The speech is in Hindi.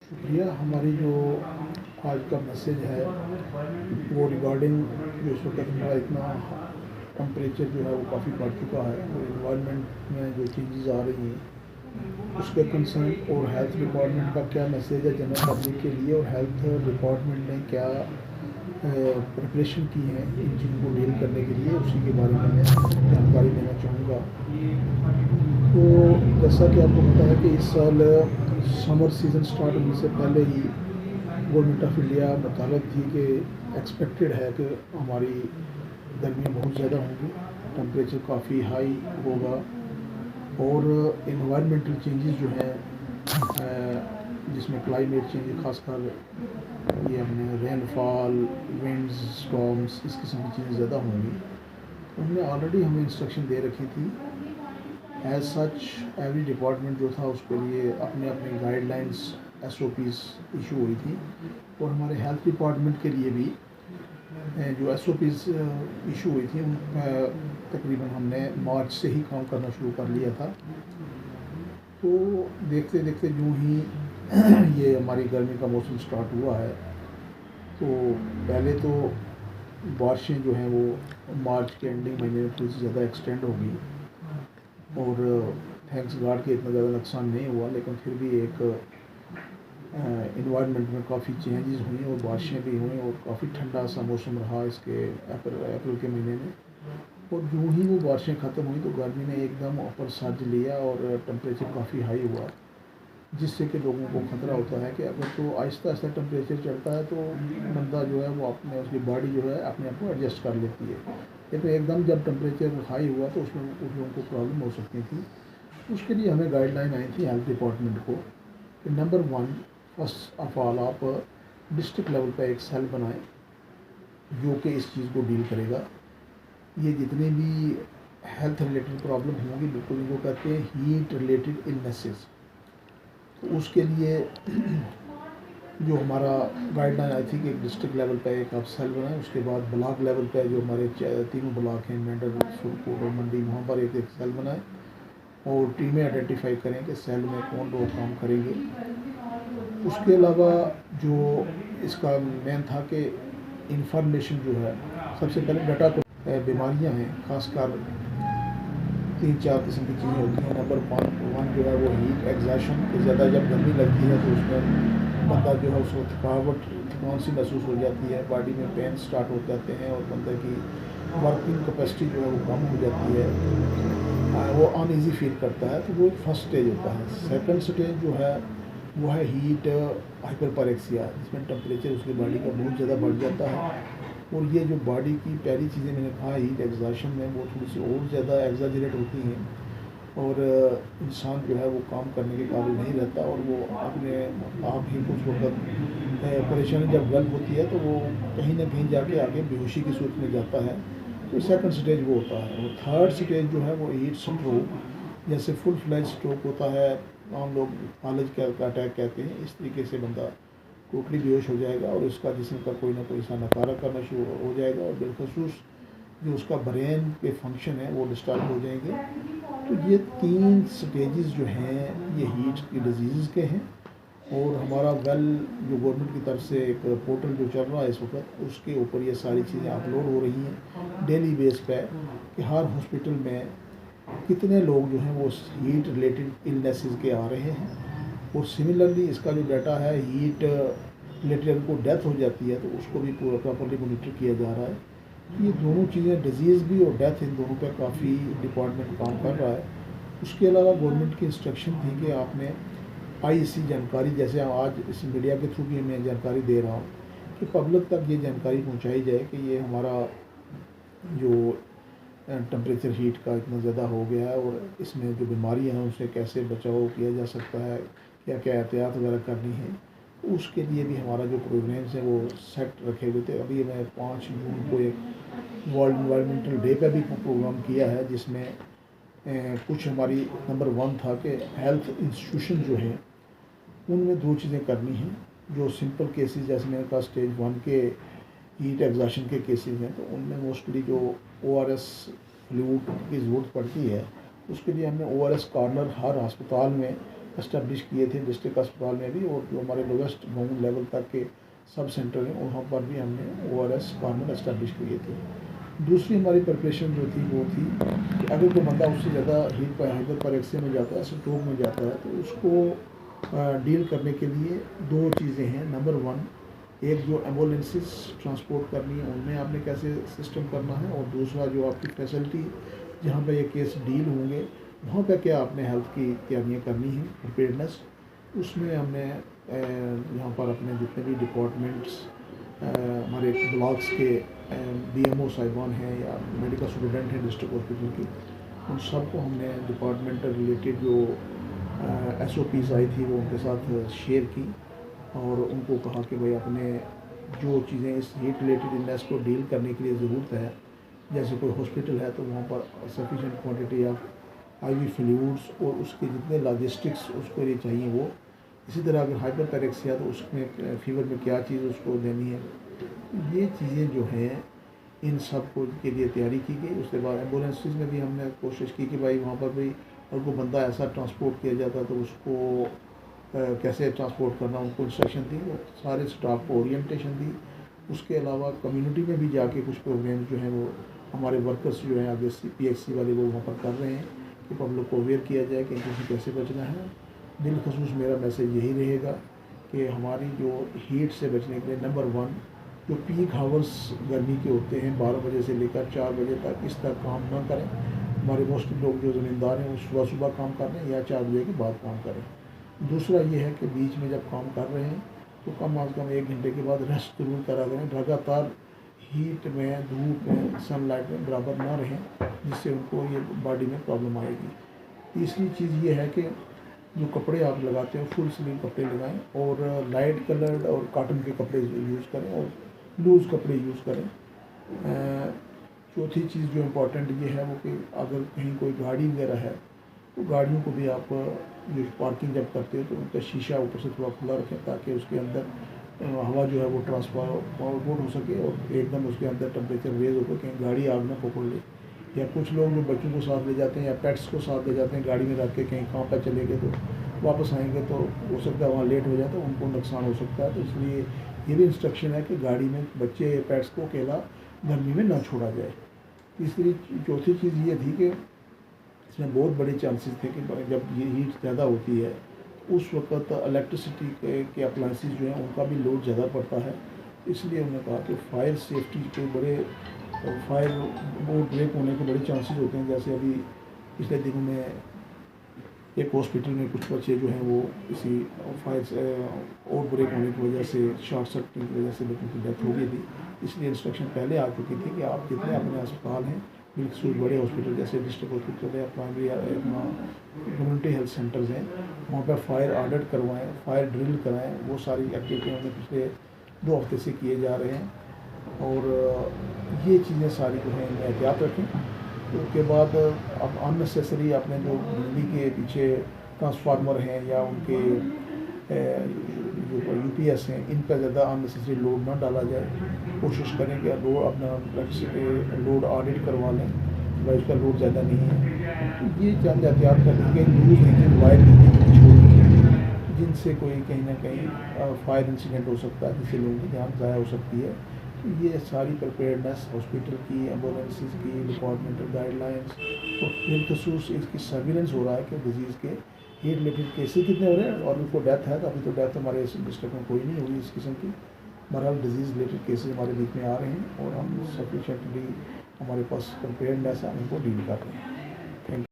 शुक्रिया। हमारी जो आज का मैसेज है वो रिगार्डिंग जो इस वक्त हमारा इतना टेम्परेचर जो है वो काफ़ी बढ़ चुका है और इन्वायरमेंट में जो चेंजेस आ रही हैं उसके कंसर्न और हेल्थ डिपार्टमेंट का क्या मैसेज है जनरल पब्लिक के लिए, और हेल्थ डिपार्टमेंट ने क्या प्रिपरेशन की है इन चीज़ों को डील करने के लिए, उसी के बारे में मैं जानकारी देना चाहूँगा। तो जैसा कि आपको पता है कि इस साल समर सीज़न स्टार्ट होने से पहले ही गवर्नमेंट ऑफ इंडिया मुताबिक थी कि एक्सपेक्टेड है कि हमारी गर्मियाँ बहुत ज़्यादा होंगी, टेम्परेचर काफ़ी हाई होगा और इन्वायरमेंटल चेंजेस जो हैं जिसमें क्लाइमेट चेंज खासकर ये हमने रेनफॉल, विंड्स, स्टॉर्म्स, इस किस्म की चीज़ें ज़्यादा होंगी। तो हमने ऑलरेडी हमें इंस्ट्रक्शन दे रखी थी। एज सच एवरी डिपार्टमेंट जो था उसके लिए अपने अपने गाइडलाइंस SOPs इशू हुई थी और हमारे हेल्थ डिपार्टमेंट के लिए भी जो SOPs इशू हुई थी उन तकरीबन हमने मार्च से ही काम करना शुरू कर लिया था। तो देखते देखते यूँ ही ये हमारी गर्मी का मौसम स्टार्ट हुआ है। तो पहले तो बारिशें जो हैं वो मार्च के एंडिंग महीने में थोड़ी सी ज़्यादा एक्सटेंड होगी और थैंक्स गॉड के इतना ज़्यादा नुकसान नहीं हुआ, लेकिन फिर भी एक इन्वायरमेंट में काफ़ी चेंजेस हुई और बारिशें भी हुई और काफ़ी ठंडा सा मौसम रहा इसके अप्रैल के महीने में। और यूँ ही वो बारिशें ख़त्म हुई तो गर्मी ने एकदम ऊपर सज लिया और टेम्परेचर काफ़ी हाई हुआ, जिससे कि लोगों को ख़तरा होता है कि अगर तो आहिस्ता आहिस्ता टेम्परेचर चढ़ता है तो बंदा जो है वो अपने उसकी बॉडी जो है अपने आप को एडजस्ट कर लेती है, लेकिन एकदम जब टेम्परेचर हाई हुआ तो उसमें उन लोगों को प्रॉब्लम हो सकती थी। उसके लिए हमें गाइडलाइन आई थी हेल्थ डिपार्टमेंट को कि नंबर 1 फर्स्ट ऑफ ऑल आप डिस्ट्रिक्ट लेवल पर एक सेल बनाएं जो कि इस चीज़ को डील करेगा। ये जितने भी हेल्थ रिलेटेड प्रॉब्लम होंगी बिल्कुल इनको कहते हैं हीट रिलेटेड इलनेसेस। तो उसके लिए जो हमारा गाइडलाइन आई थी कि डिस्ट्रिक्ट लेवल पे एक आप सेल बनाएं, उसके बाद ब्लॉक लेवल पे जो हमारे तीनों ब्लॉक हैं मेंढर, सुरकोट और मंडी, वहाँ पर एक एक सेल बनाएं और टीमें आइडेंटिफाई करें कि सेल में कौन लोग काम करेंगे। उसके अलावा जो इसका मेन था कि इंफॉर्मेशन जो है सबसे पहले डाटा को बीमारियाँ हैं खासकर 3-4 किस्म की चीज़ें होती हैं। नंबर 1 जो है वो हीट एग्जॉशन, कि ज़्यादा जब गर्मी लगती है तो उसमें बंदा जो है उसको थकान सी महसूस हो जाती है, बॉडी में पेन स्टार्ट हो जाते हैं और बंदे की वर्किंग कैपेसिटी जो है वो कम हो जाती है, वो अनईजी फील करता है। तो वो एक फर्स्ट स्टेज होता है। सेकंड स्टेज जो है वो है हीट हाइपरपारेक्सिया, जिसमें टेम्परेचर उसकी बॉडी का बहुत ज़्यादा बढ़ जाता है और ये जो बॉडी की पहली चीज़ें मैंने कहा हीट एग्जॉशन में वो थोड़ी सी और ज़्यादा एग्जाजरेट होती हैं और इंसान जो है वो काम करने के काबिल नहीं रहता और वो अपने आप ही कुछ वक्त परेशानी जब गल्ब होती है तो वो कहीं ना कहीं जाके आगे बेहोशी की सूरत में जाता है। तो सेकंड स्टेज वो होता है। और थर्ड स्टेज जो है वो हीट स्ट्रोक, जैसे फुल फ्लैज स्ट्रोक होता है, आम लोग फालज का अटैक कहते हैं, इस तरीके से बंदा टोटली बेहोश हो जाएगा और उसका जिस्म का कोई ना कोई सा नकारा करना शुरू हो जाएगा और बिलखसूस जो उसका ब्रेन के फंक्शन है वो डिस्टर्ब हो जाएंगे। तो ये 3 स्टेजेस जो हैं ये हीट की डिजीज़ के हैं और हमारा जो गवर्नमेंट की तरफ से एक पोर्टल जो चल रहा है इस वक्त उसके ऊपर ये सारी चीज़ें अपलोड हो रही हैं डेली बेस पे कि हर हॉस्पिटल में कितने लोग जो हैं वो हीट रिलेटेड इलनेसेस के आ रहे हैं। और सिमिलरली इसका जो डाटा है हीट रिलेटेड को डेथ हो जाती है तो उसको भी पूरा प्रॉपरली मॉनिटर किया जा रहा है। ये दोनों चीज़ें डिजीज़ भी और डेथ इन दोनों पे काफ़ी डिपार्टमेंट काम कर रहा है। उसके अलावा गवर्नमेंट की इंस्ट्रक्शन थी कि आपने IEC जानकारी, जैसे आज इस मीडिया के थ्रू भी मैं जानकारी दे रहा हूँ कि पब्लिक तक ये जानकारी पहुँचाई जाए कि ये हमारा जो टेम्परेचर हीट का इतना ज़्यादा हो गया है और इसमें जो बीमारियाँ हैं उनसे कैसे बचाव किया जा सकता है, क्या क्या एहतियात वगैरह करनी है। तो उसके लिए भी हमारा जो प्रोग्राम्स हैं वो सेट रखे हुए थे। अभी मैं 5 जून को एक वर्ल्ड इन्वायरमेंटल डे पे भी प्रोग्राम किया है जिसमें कुछ हमारी नंबर 1 था कि हेल्थ इंस्टीट्यूशन जो है उनमें 2 चीज़ें करनी हैं। जो सिंपल केसेस जैसे मैंने कहा स्टेज 1 के हीट एग्जॉशन के केसेस हैं तो उनमें मोस्टली जो ORS फ्लूइड की ज़रूरत पड़ती है उसके लिए हमने ORS कॉर्नर हर अस्पताल में इस्टेब्लिश किए थे डिस्ट्रिक्ट अस्पताल में भी, और जो हमारे लोवेस्ट ग्राउंड लेवल तक के सब सेंटर हैं वहाँ पर भी हमने ORS कॉर्नर इस्टेब्लिश किए थे। दूसरी हमारी प्रिपरेशन जो थी वो थी कि अगर कोई बंदा उससे ज़्यादा हाइपरपेरेक्सिया में जाता है, स्ट्रोक में जाता है, तो उसको डील करने के लिए दो चीज़ें हैं। नंबर वन, एक जो एम्बुलेंसेस ट्रांसपोर्ट करनी है उनमें आपने कैसे सिस्टम करना है, और दूसरा जो आपकी फैसिलिटी जहाँ पर ये केस डील होंगे वहाँ पे क्या आपने हेल्थ की तैयारियाँ करनी है, प्रिपेयर्डनेस। उसमें हमने यहाँ पर अपने जितने भी डिपार्टमेंट्स हमारे ब्लॉक्स के BMO साहिबान हैं या मेडिकल स्टूडेंट हैं डिस्ट्रिक्ट हॉस्पिटल की, उन सबको हमने डिपार्टमेंटल रिलेटेड जो SOPs आई थी वो उनके साथ शेयर की, और उनको कहा कि भाई अपने जो चीज़ें इस हीट रिलेटेड इलनेस को डील करने के लिए ज़रूरत है, जैसे कोई हॉस्पिटल है तो वहाँ पर sufficient quantity of IV fluids और उसके जितने लॉजिस्टिक्स उसके लिए चाहिए वो। इसी तरह अगर हाइपरपेरेक्सिया तो उसमें फीवर में क्या चीज़ उसको देनी है, ये चीज़ें जो हैं इन सब को के लिए तैयारी की गई। उसके बाद एम्बुलेंसेस में भी हमने कोशिश की कि भाई वहाँ पर भी अगर कोई बंदा ऐसा ट्रांसपोर्ट किया जाता तो उसको कैसे ट्रांसपोर्ट करना, उनको इंस्ट्रक्शन दी, वो सारे स्टाफ को ओरिएंटेशन दी। उसके अलावा कम्युनिटी में भी जाके कुछ प्रोग्राम जो हैं वो हमारे वर्कर्स जो हैं आगे PHC वाले वो वहाँ पर कर रहे हैं कि पब्लिक को अवेयर किया जाए कि इनसे कैसे बचना है। बिलखसूस मेरा मैसेज यही रहेगा कि हमारी जो हीट से बचने के लिए नंबर वन, जो पीक हावर्स गर्मी के होते हैं 12 बजे से लेकर 4 बजे तक, इस तक काम ना करें। हमारे मोस्टली लोग जो ज़मींदार हैं वो सुबह सुबह काम कर रहे हैं या 4 बजे के बाद काम करें। दूसरा ये है कि बीच में जब काम कर रहे हैं तो कम अज़ कम 1 घंटे के बाद रेस्ट जरूर करा करें। लगातार हीट में, धूप में, सनलाइट में बराबर ना रहें, जिससे उनको ये बॉडी में प्रॉब्लम आएगी। तीसरी चीज़ ये है कि जो कपड़े आप लगाते हैं फुल स्लीव कपड़े लगाएं, और लाइट कलर्ड और कॉटन के कपड़े यूज़ करें, और लूज़ कपड़े यूज़ करें। चौथी चीज़ जो इम्पोर्टेंट ये है वो कि अगर कहीं कोई गाड़ी वगैरह है तो गाड़ियों को भी आप जो पार्किंग जब करते हो तो उनका शीशा ऊपर से थोड़ा खुला रखें, ताकि उसके अंदर हवा जो है वो ट्रांसपोर्ट हो सके और एकदम उसके अंदर टेम्परेचर रेज होकर कहीं गाड़ी आग ना पकड़ ले। या कुछ लोग जो बच्चों को साथ ले जाते हैं या पेट्स को साथ ले जाते हैं, गाड़ी में रख के कहीं काम पर चले गए तो वापस आएंगे तो हो सकता है वहाँ लेट हो जाए तो उनको नुकसान हो सकता है। तो इसलिए ये भी इंस्ट्रक्शन है कि गाड़ी में बच्चे या पेट्स को अकेला गर्मी में ना छोड़ा जाए। तीसरी चौथी चीज़ ये थी कि इसमें बहुत बड़े चांसेस थे कि जब ये हीट ज़्यादा होती है उस वक्त इलेक्ट्रिसिटी के अप्लाइंसेस जो हैं उनका भी लोड ज़्यादा पड़ता है। इसलिए उन्होंने कहा कि फायर सेफ्टी के बड़े फायर बोर्ड ब्रेक होने के बड़े चांसेस होते हैं। जैसे अभी पिछले दिनों में एक हॉस्पिटल में कुछ बच्चे जो हैं वो इसी फायर आउट ब्रेक होने की वजह से, शॉर्ट सर्किट की वजह से बच्चों की डेथ हो गई थी। इसलिए इंस्ट्रक्शन पहले आ चुकी थी कि आप जितने अपने अस्पताल हैं, बिल्कुल बड़े हॉस्पिटल जैसे डिस्ट्रिक्ट हॉस्पिटल है, प्राइमरी कम्युनिटी हेल्थ सेंटर्स हैं, वहाँ पर फायर ऑडिट करवाएं, फायर ड्रिल कराएं। वो सारी एक्टिविटी हमने पिछले 2 हफ्ते से किए जा रहे हैं। और ये चीज़ें सारी जो हैं इनमें एहतियात रखें। तो उसके बाद अब अननेसेसरी अपने जो बिजली के पीछे ट्रांसफार्मर हैं या उनके जो UPS हैं, इन पर ज़्यादा अननेसेसरी लोड ना डाला जाए। कोशिश करें कि लोड अपना लोड ऑडिट करवा लें, भाई उसका लोड ज़्यादा नहीं है। ये चंद एहतियात करने के लूज लीकेज वायर लीकेज छोड़, जिनसे कोई कहीं ना कहीं फायर इंसिडेंट हो सकता है, जिससे लोगों की जान ज़ाया हो सकती है। तो ये सारी प्रिपेयर्डनेस हॉस्पिटल की, एम्बुलेंसेस की, डिपार्टमेंटल गाइडलाइंस और बिलखसूस इसकी सर्विलेंस हो रहा है कि डिजीज़ के हीट रिलेटेड केसेस कितने हो रहे हैं। और उनको डेथ है तो अभी तो डेथ हमारे इस डिस्ट्रिक्ट में कोई नहीं हुई इस किस्म की। बहरहाल डिजीज़ रिलेटेड केसेस हमारे बीच में आ रहे हैं और हम सफिशेंटली हमारे पास प्रिपेयर्डनेस है, हम उनको डील कर रहे हैं।